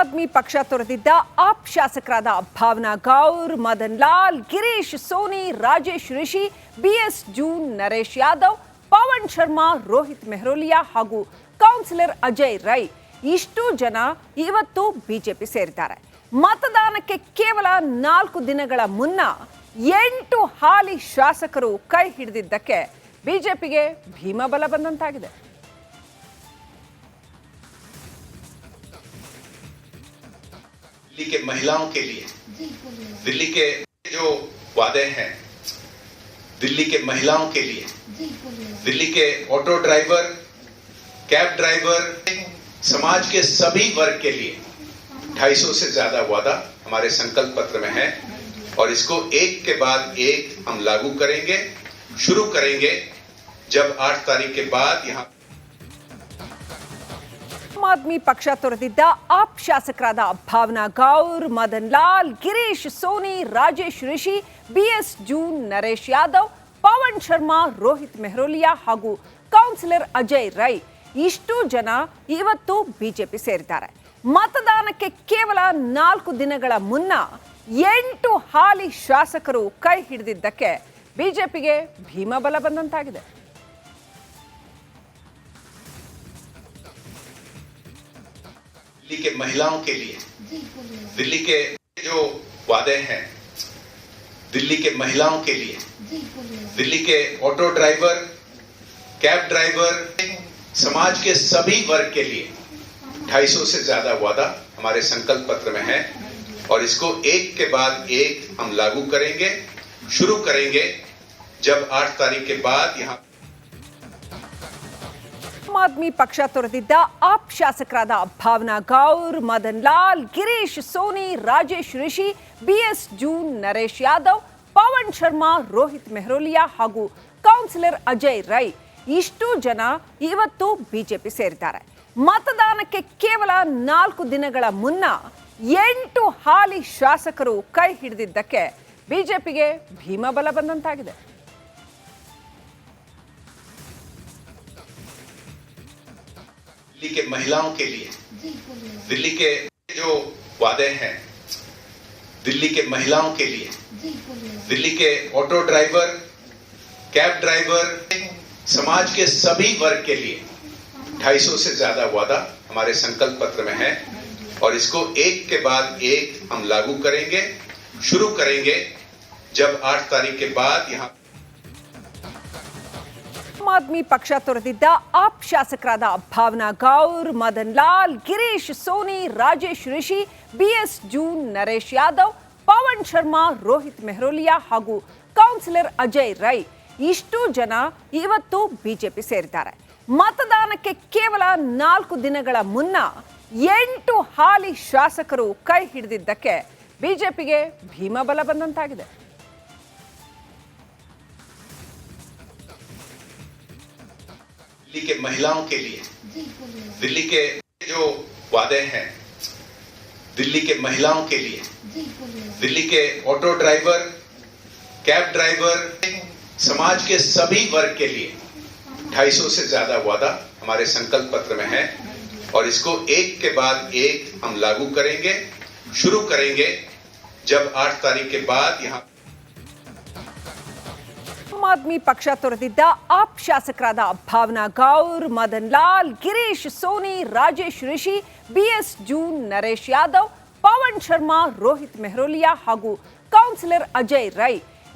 ಆದ್ಮಿ ಪಕ್ಷ ತೊರೆದಿದ್ದ ಆಪ್ ಶಾಸಕರಾದ ಭಾವನಾ ಗೌರ್, ಮದನ್ ಲಾಲ್, ಗಿರೀಶ್ ಸೋನಿ, ರಾಜೇಶ್ ರಿಷಿ, ಬಿಎಸ್ ಜೂನ್, ನರೇಶ್ ಯಾದವ್, ಪವನ್ ಶರ್ಮಾ, ರೋಹಿತ್ ಮೆಹ್ರೋಲಿಯಾ ಹಾಗೂ ಕೌನ್ಸಿಲರ್ ಅಜಯ್ ರೈ ಇಷ್ಟು ಜನ ಇವತ್ತು ಬಿಜೆಪಿ ಸೇರಿದ್ದಾರೆ. ಮತದಾನಕ್ಕೆ ಕೇವಲ 4 ದಿನಗಳ ಮುನ್ನ 8 ಹಾಲಿ ಶಾಸಕರು ಕೈ ಹಿಡಿದಿದ್ದಕ್ಕೆ ಬಿಜೆಪಿಗೆ ಭೀಮಬಲ ಬಂದಂತಾಗಿದೆ. दिल्ली के महिलाओं के लिए दिल्ली के जो वादे हैं, दिल्ली के महिलाओं के लिए, दिल्ली के ऑटो ड्राइवर, कैब ड्राइवर, समाज के सभी वर्ग के लिए 250 से ज्यादा वादा हमारे संकल्प पत्र में है और इसको एक के बाद एक हम लागू करेंगे, शुरू करेंगे जब 8 तारीख के बाद यहाँ ಆದ್ಮಿ ಪಕ್ಷ ತೊರೆದಿದ್ದ ಆಪ್ ಶಾಸಕರಾದ ಭಾವನಾ ಗೌರ್, ಮದನ್ ಲಾಲ್, ಗಿರೀಶ್ ಸೋನಿ, ರಾಜೇಶ್ ರಿಷಿ, ಬಿಎಸ್ ಜೂನ್, ನರೇಶ್ ಯಾದವ್, ಪವನ್ ಶರ್ಮಾ, ರೋಹಿತ್ ಮೆಹ್ರೋಲಿಯಾ ಹಾಗೂ ಕೌನ್ಸಿಲರ್ ಅಜಯ್ ರೈ ಇಷ್ಟು ಜನ ಇವತ್ತು ಬಿಜೆಪಿ ಸೇರಿದ್ದಾರೆ. ಮತದಾನಕ್ಕೆ ಕೇವಲ 4 ದಿನಗಳ ಮುನ್ನ 8 ಹಾಲಿ ಶಾಸಕರು ಕೈ ಹಿಡಿದಿದ್ದಕ್ಕೆ ಬಿಜೆಪಿಗೆ ಭೀಮಬಲ ಬಂದಂತಾಗಿದೆ. दिल्ली के महिलाओं के लिए, दिल्ली के जो वादे हैं, दिल्ली के महिलाओं के लिए, दिल्ली के ऑटो ड्राइवर, कैब ड्राइवर, समाज के सभी वर्ग के लिए 250 से ज्यादा वादा हमारे संकल्प पत्र में है और इसको एक के बाद एक हम लागू करेंगे, शुरू करेंगे जब 8 तारीख के बाद यहाँ ಆದ್ಮಿ ಪಕ್ಷ ತೊರೆದಿದ್ದ ಆಪ್ ಶಾಸಕರಾದ ಭಾವನಾ ಗೌರ್, ಮದನ್ ಲಾಲ್, ಗಿರೀಶ್ ಸೋನಿ, ರಾಜೇಶ್ ರಿಷಿ, ಬಿಎಸ್ ಜೂನ್, ನರೇಶ್ ಯಾದವ್, ಪವನ್ ಶರ್ಮಾ, ರೋಹಿತ್ ಮೆಹ್ರೋಲಿಯಾ ಹಾಗೂ ಕೌನ್ಸಿಲರ್ ಅಜಯ್ ರೈ ಇಷ್ಟು ಜನ ಇವತ್ತು ಬಿಜೆಪಿ ಸೇರಿದ್ದಾರೆ. ಮತದಾನಕ್ಕೆ ಕೇವಲ 4 ದಿನಗಳ ಮುನ್ನ 8 ಹಾಲಿ ಶಾಸಕರು ಕೈ ಹಿಡಿದಿದ್ದಕ್ಕೆ ಬಿಜೆಪಿಗೆ ಭೀಮಬಲ ಬಂದಂತಾಗಿದೆ. दिल्ली के महिलाओं के लिए, दिल्ली के जो वादे हैं, दिल्ली के महिलाओं के लिए, दिल्ली के ऑटो ड्राइवर, कैब ड्राइवर, समाज के सभी वर्ग के लिए 250 से ज्यादा वादा हमारे संकल्प पत्र में है और इसको एक के बाद एक हम लागू करेंगे, शुरू करेंगे जब 8 तारीख के बाद यहाँ ಆದ್ಮಿ ಪಕ್ಷ ತೊರೆದಿದ್ದ ಆಪ್ ಶಾಸಕರಾದ ಭಾವನಾ ಗೌರ್, ಮದನ್ ಲಾಲ್, ಗಿರೀಶ್ ಸೋನಿ, ರಾಜೇಶ್ ರಿಷಿ, ಬಿಎಸ್ ಜೂನ್, ನರೇಶ್ ಯಾದವ್, ಪವನ್ ಶರ್ಮಾ, ರೋಹಿತ್ ಮೆಹ್ರೋಲಿಯಾ ಹಾಗೂ ಕೌನ್ಸಿಲರ್ ಅಜಯ್ ರೈ ಇಷ್ಟು ಜನ ಇವತ್ತು ಬಿಜೆಪಿ ಸೇರಿದ್ದಾರೆ. ಮತದಾನಕ್ಕೆ ಕೇವಲ 4 ದಿನಗಳ ಮುನ್ನ 8 ಹಾಲಿ ಶಾಸಕರು ಕೈ ಹಿಡಿದಿದ್ದಕ್ಕೆ ಬಿಜೆಪಿಗೆ ಭೀಮಬಲ ಬಂದಂತಾಗಿದೆ. दिल्ली के महिलाओं के लिए, दिल्ली के जो वादे हैं, दिल्ली के महिलाओं के लिए, दिल्ली के ऑटो ड्राइवर, कैब ड्राइवर, समाज के सभी वर्ग के लिए 250 से ज्यादा वादा हमारे संकल्प पत्र में है और इसको एक के बाद एक हम लागू करेंगे, शुरू करेंगे जब 8 तारीख के बाद यहाँ ಆದ್ಮಿ ಪಕ್ಷ ತೊರೆದಿದ್ದ ಆಪ್ ಶಾಸಕರಾದ ಭಾವನಾ ಗೌರ್, ಮದನ್ ಲಾಲ್, ಗಿರೀಶ್ ಸೋನಿ, ರಾಜೇಶ್ ರಿಷಿ, ಬಿಎಸ್ ಜೂನ್, ನರೇಶ್ ಯಾದವ್, ಪವನ್ ಶರ್ಮಾ, ರೋಹಿತ್ ಮೆಹ್ರೋಲಿಯಾ ಹಾಗೂ ಕೌನ್ಸಿಲರ್ ಅಜಯ್ ರೈ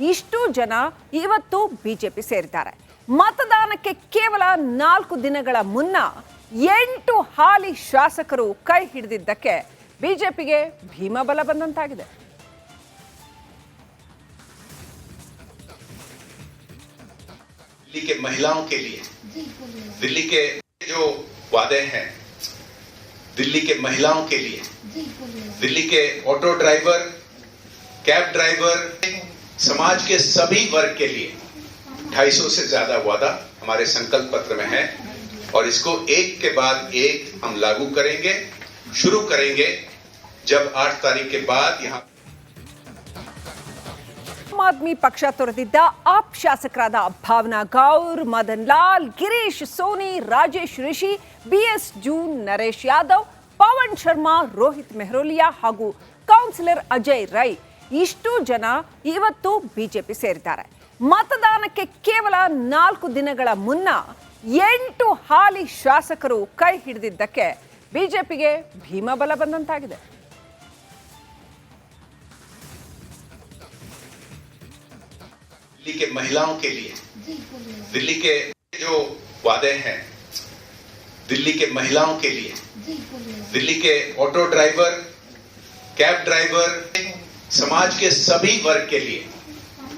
ಇಷ್ಟು ಜನ ಇವತ್ತು ಬಿಜೆಪಿ ಸೇರಿದ್ದಾರೆ. ಮತದಾನಕ್ಕೆ ಕೇವಲ 4 ದಿನಗಳ ಮುನ್ನ 8 ಹಾಲಿ ಶಾಸಕರು ಕೈ ಹಿಡಿದಿದ್ದಕ್ಕೆ ಬಿಜೆಪಿಗೆ ಭೀಮಬಲ ಬಂದಂತಾಗಿದೆ. दिल्ली के महिलाओं के लिए, दिल्ली के जो वादे हैं, दिल्ली के महिलाओं के लिए, दिल्ली के ऑटो ड्राइवर, कैब ड्राइवर, समाज के सभी वर्ग के लिए 250 से ज्यादा वादा हमारे संकल्प पत्र में है और इसको एक के बाद एक हम लागू करेंगे, शुरू करेंगे जब 8 तारीख के बाद यहाँ ಆದ್ಮಿ ಪಕ್ಷ ತೊರೆದಿದ್ದ ಆಪ್ ಶಾಸಕರಾದ ಭಾವನಾ ಗೌರ್, ಮದನ್ ಲಾಲ್, ಗಿರೀಶ್ ಸೋನಿ, ರಾಜೇಶ್ ರಿಷಿ, ಬಿಎಸ್ ಜೂನ್, ನರೇಶ್ ಯಾದವ್, ಪವನ್ ಶರ್ಮಾ, ರೋಹಿತ್ ಮೆಹ್ರೋಲಿಯಾ ಹಾಗೂ ಕೌನ್ಸಿಲರ್ ಅಜಯ್ ರೈ ಇಷ್ಟು ಜನ ಇವತ್ತು ಬಿಜೆಪಿ ಸೇರಿದ್ದಾರೆ. ಮತದಾನಕ್ಕೆ ಕೇವಲ 4 ದಿನಗಳ ಮುನ್ನ 8 ಹಾಲಿ ಶಾಸಕರು ಕೈ ಹಿಡಿದಿದ್ದಕ್ಕೆ ಬಿಜೆಪಿಗೆ ಭೀಮಬಲ ಬಂದಂತಾಗಿದೆ. दिल्ली के महिलाओं के लिए, दिल्ली के जो वादे हैं, दिल्ली के महिलाओं के लिए, दिल्ली के ऑटो ड्राइवर, कैब ड्राइवर, समाज के सभी वर्ग के लिए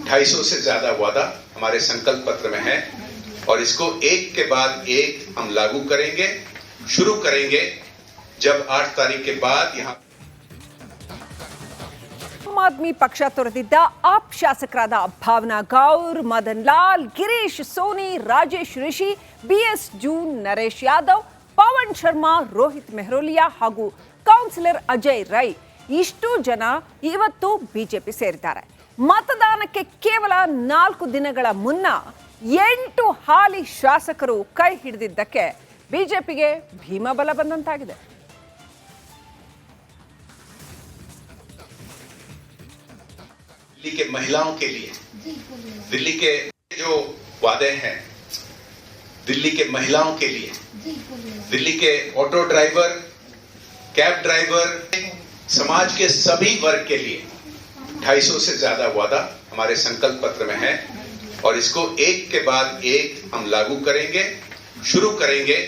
250 से ज्यादा वादा हमारे संकल्प पत्र में है और इसको एक के बाद एक हम लागू करेंगे, शुरू करेंगे जब 8 तारीख के बाद यहाँ ಆಮ್ ಆದ್ಮಿ ಪಕ್ಷ ತೊರೆದಿದ್ದ ಆಪ್ ಶಾಸಕರಾದ ಭಾವನಾ ಗೌರ್, ಮದನ್ ಲಾಲ್, ಗಿರೀಶ್ ಸೋನಿ, ರಾಜೇಶ್ ರಿಷಿ, ಬಿಎಸ್ ಜೂನ್, ನರೇಶ್ ಯಾದವ್, ಪವನ್ ಶರ್ಮಾ, ರೋಹಿತ್ ಮೆಹ್ರೋಲಿಯಾ ಹಾಗೂ ಕೌನ್ಸಿಲರ್ ಅಜಯ್ ರೈ ಇಷ್ಟು ಜನ ಇವತ್ತು ಬಿಜೆಪಿ ಸೇರಿದ್ದಾರೆ. ಮತದಾನಕ್ಕೆ ಕೇವಲ 4 ದಿನಗಳ ಮುನ್ನ 8 ಹಾಲಿ ಶಾಸಕರು ಕೈ ಹಿಡಿದಿದ್ದಕ್ಕೆ ಬಿಜೆಪಿಗೆ ಭೀಮಬಲ ಬಂದಂತಾಗಿದೆ. दिल्ली के महिलाओं के लिए, दिल्ली के जो वादे हैं, दिल्ली के महिलाओं के लिए, दिल्ली के ऑटो ड्राइवर, कैब ड्राइवर, समाज के सभी वर्ग के लिए 250 से ज्यादा वादा हमारे संकल्प पत्र में है और इसको एक के बाद एक हम लागू करेंगे, शुरू करेंगे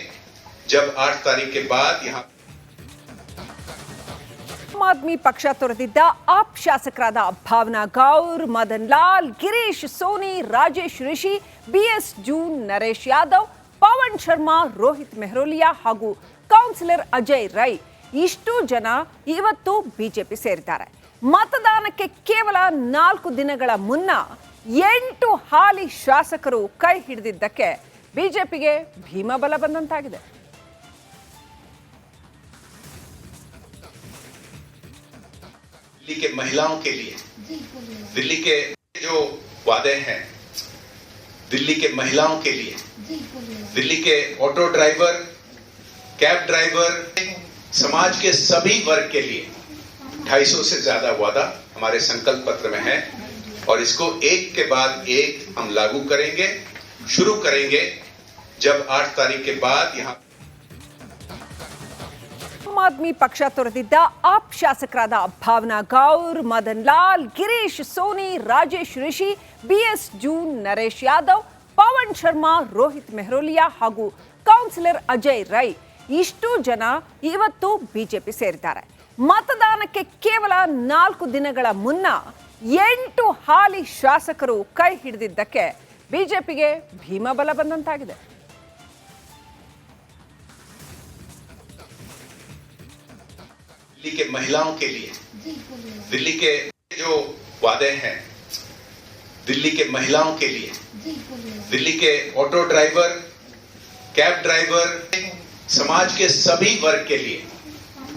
जब 8 तारीख के बाद यहाँ ಆಮ್ ಆದ್ಮಿ ಪಕ್ಷ ತೊರೆದಿದ್ದ ಆಪ್ ಶಾಸಕರಾದ ಭಾವನಾ ಗೌರ್, ಮದನ್ ಲಾಲ್, ಗಿರೀಶ್ ಸೋನಿ, ರಾಜೇಶ್ ರಿಷಿ, ಬಿಎಸ್ ಜೂನ್, ನರೇಶ್ ಯಾದವ್, ಪವನ್ ಶರ್ಮಾ, ರೋಹಿತ್ ಮೆಹ್ರೋಲಿಯಾ ಹಾಗೂ ಕೌನ್ಸಿಲರ್ ಅಜಯ್ ರೈ ಇಷ್ಟು ಜನ ಇವತ್ತು ಬಿಜೆಪಿ ಸೇರಿದ್ದಾರೆ. ಮತದಾನಕ್ಕೆ ಕೇವಲ 4 ದಿನಗಳ ಮುನ್ನ 8 ಹಾಲಿ ಶಾಸಕರು ಕೈ ಹಿಡಿದಿದ್ದಕ್ಕೆ ಬಿಜೆಪಿಗೆ ಭೀಮಬಲ ಬಂದಂತಾಗಿದೆ. दिल्ली के महिलाओं के लिए, दिल्ली के जो वादे हैं, दिल्ली के महिलाओं के लिए, दिल्ली के ऑटो ड्राइवर, कैब ड्राइवर, समाज के सभी वर्ग के लिए 250 से ज्यादा वादा हमारे संकल्प पत्र में है और इसको एक के बाद एक हम लागू करेंगे, शुरू करेंगे जब 8 तारीख के बाद यहाँ ಆಮ್ ಆದ್ಮಿ ಪಕ್ಷ ತೊರೆದಿದ್ದ ಆಪ್ ಶಾಸಕರಾದ ಭಾವನಾ ಗೌರ್, ಮದನ್ ಲಾಲ್, ಗಿರೀಶ್ ಸೋನಿ, ರಾಜೇಶ್ ರಿಷಿ, ಬಿಎಸ್ ಜೂನ್, ನರೇಶ್ ಯಾದವ್, ಪವನ್ ಶರ್ಮಾ, ರೋಹಿತ್ ಮೆಹ್ರೋಲಿಯಾ ಹಾಗೂ ಕೌನ್ಸಿಲರ್ ಅಜಯ್ ರೈ ಇಷ್ಟು ಜನ ಇವತ್ತು ಬಿಜೆಪಿ ಸೇರಿದ್ದಾರೆ. ಮತದಾನಕ್ಕೆ ಕೇವಲ 4 ದಿನಗಳ ಮುನ್ನ 8 ಹಾಲಿ ಶಾಸಕರು ಕೈ ಹಿಡಿದಿದ್ದಕ್ಕೆ ಬಿಜೆಪಿಗೆ ಭೀಮಬಲ ಬಂದಂತಾಗಿದೆ. दिल्ली के महिलाओं के लिए, दिल्ली के जो वादे हैं, दिल्ली के महिलाओं के लिए, दिल्ली के ऑटो ड्राइवर, कैब ड्राइवर, समाज के सभी वर्ग के लिए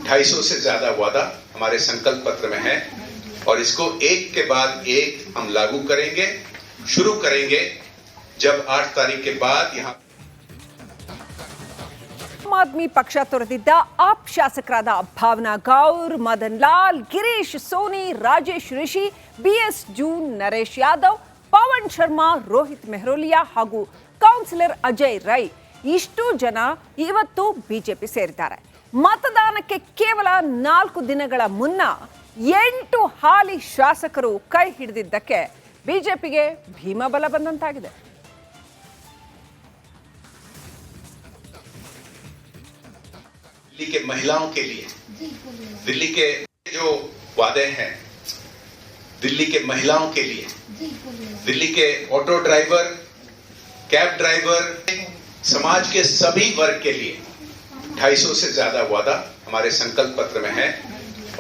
250 से ज्यादा वादा हमारे संकल्प पत्र में है और इसको एक के बाद एक हम लागू करेंगे, शुरू करेंगे जब 8 तारीख के बाद यहाँ ಆಮ್ ಆದ್ಮಿ ಪಕ್ಷ ತೊರೆದಿದ್ದ ಆಪ್ ಶಾಸಕರಾದ ಭಾವನಾ ಗೌರ್, ಮದನ್ ಲಾಲ್, ಗಿರೀಶ್ ಸೋನಿ, ರಾಜೇಶ್ ರಿಷಿ, ಬಿಎಸ್ ಜೂನ್, ನರೇಶ್ ಯಾದವ್, ಪವನ್ ಶರ್ಮಾ, ರೋಹಿತ್ ಮೆಹ್ರೋಲಿಯಾ ಹಾಗೂ ಕೌನ್ಸಿಲರ್ ಅಜಯ್ ರೈ ಇಷ್ಟು ಜನ ಇವತ್ತು ಬಿಜೆಪಿ ಸೇರಿದ್ದಾರೆ. ಮತದಾನಕ್ಕೆ ಕೇವಲ 4 ದಿನಗಳ ಮುನ್ನ 8 ಹಾಲಿ ಶಾಸಕರು ಕೈ ಹಿಡಿದಿದ್ದಕ್ಕೆ ಬಿಜೆಪಿಗೆ ಭೀಮಬಲ ಬಂದಂತಾಗಿದೆ. दिल्ली के महिलाओं के लिए, दिल्ली के जो वादे हैं, दिल्ली के महिलाओं के लिए, दिल्ली के ऑटो ड्राइवर, कैब ड्राइवर, समाज के सभी वर्ग के लिए 250 से ज्यादा वादा हमारे संकल्प पत्र में है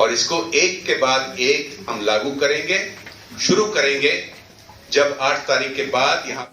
और इसको एक के बाद एक हम लागू करेंगे, शुरू करेंगे जब 8 तारीख के बाद यहाँ